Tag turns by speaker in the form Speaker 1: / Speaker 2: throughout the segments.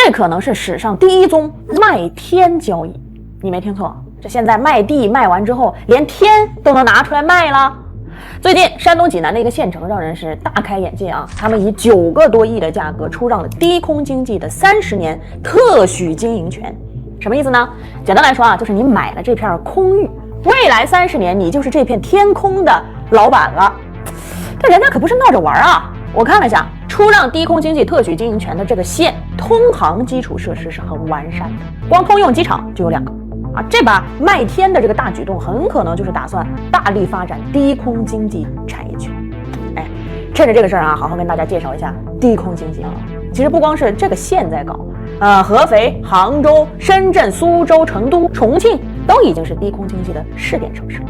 Speaker 1: 这可能是史上第一宗卖天交易。你没听错，这现在卖地卖完之后，连天都能拿出来卖了。最近山东济南的一个县城让人是大开眼界啊！他们以9个多亿的价格出让了低空经济的30年特许经营权。什么意思呢？简单来说啊，就是你买了这片空域，未来30年你就是这片天空的老板了。这人家可不是闹着玩啊！我看了一下，出让低空经济特许经营权的这个县，通航基础设施是很完善的，光通用机场就有2个。这把卖天的这个大举动，很可能就是打算大力发展低空经济产业区。趁着这个事儿啊，好好跟大家介绍一下低空经济啊。其实不光是这个县在搞，合肥、杭州、深圳、苏州、成都、重庆都已经是低空经济的试点城市。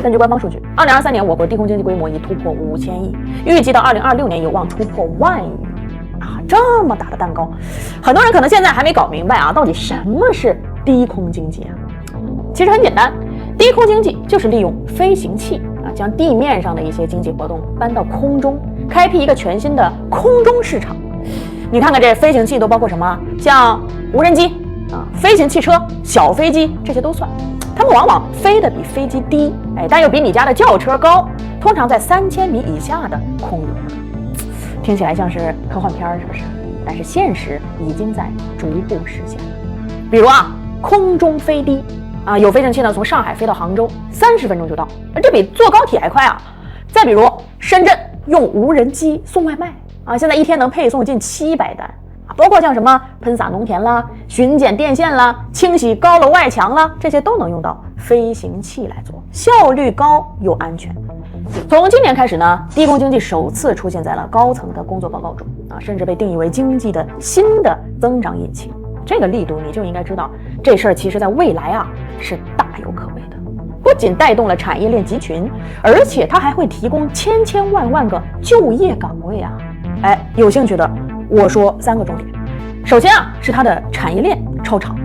Speaker 1: 根据官方数据，2023年我国低空经济规模已突破5000亿，预计到2026年有望突破10000亿。这么大的蛋糕，很多人可能现在还没搞明白啊，到底什么是低空经济啊？其实很简单，低空经济就是利用飞行器将地面上的一些经济活动搬到空中，开辟一个全新的空中市场。你看看这飞行器都包括什么？像无人机飞行汽车、小飞机，这些都算。它们往往飞得比飞机低，但又比你家的轿车高，通常在3000米以下的空域。听起来像是科幻片是不是？但是现实已经在逐步实现了。比如空中飞的有飞行器呢，从上海飞到杭州30分钟就到，这比坐高铁还快啊！再比如深圳用无人机送外卖现在一天能配送近700单包括像什么喷洒农田啦、巡检电线啦、清洗高楼外墙啦，这些都能用到飞行器来做，效率高又安全。从今年开始呢，低空经济首次出现在了高层的工作报告中甚至被定义为经济的新的增长引擎。这个力度你就应该知道，这事儿其实在未来是大有可为的。不仅带动了产业链集群，而且它还会提供千万个就业岗位有兴趣的我说3个重点。首先是它的产业链超长。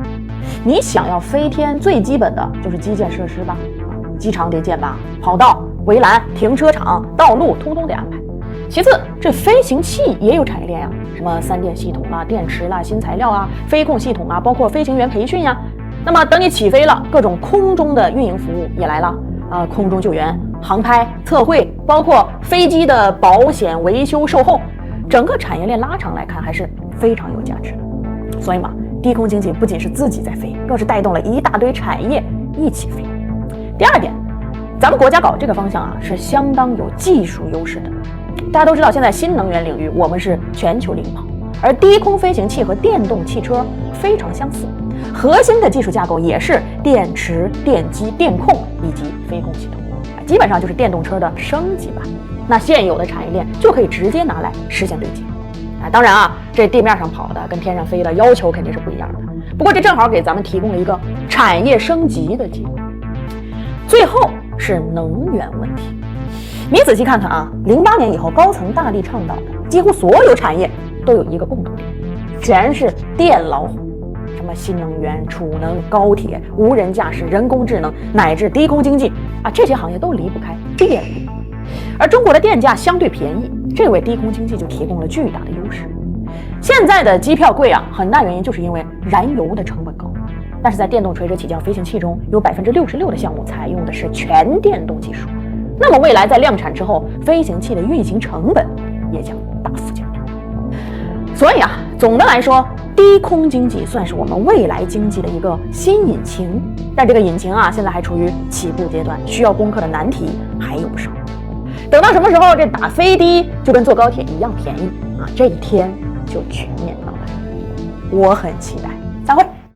Speaker 1: 你想要飞天，最基本的就是基建设施吧，机场得建吧，跑道、围栏、停车场、道路通通得安排。其次，这飞行器也有产业链什么3电系统电池新材料飞控系统包括飞行员培训那么等你起飞了，各种空中的运营服务也来了空中救援、航拍、测绘，包括飞机的保险、维修、售后，整个产业链拉长来看还是非常有价值的。所以嘛，低空经济不仅是自己在飞，更是带动了一大堆产业一起飞。第二点，咱们国家搞这个方向是相当有技术优势的。大家都知道，现在新能源领域我们是全球领跑，而低空飞行器和电动汽车非常相似，核心的技术架构也是电池、电机、电控以及飞控系统，基本上就是电动车的升级版。那现有的产业链就可以直接拿来实现对接。当然这地面上跑的跟天上飞的要求肯定是不一样的，不过这正好给咱们提供了一个产业升级的机会。最后是能源问题。你仔细看看08年以后高层大力倡导的几乎所有产业都有一个共同点，全是电老虎。什么新能源、储能、高铁、无人驾驶、人工智能乃至低空经济这些行业都离不开电力。而中国的电价相对便宜，这为低空经济就提供了巨大的优势。现在的机票贵很大原因就是因为燃油的成本高，但是在电动垂直起降飞行器中，有66%的项目采用的是全电动技术。那么未来在量产之后，飞行器的运行成本也将大幅降低。所以总的来说，低空经济算是我们未来经济的一个新引擎，但这个引擎现在还处于起步阶段，需要攻克的难题还有不少。等到什么时候这打飞的就跟坐高铁一样便宜这一天就全面到来，我很期待。散会。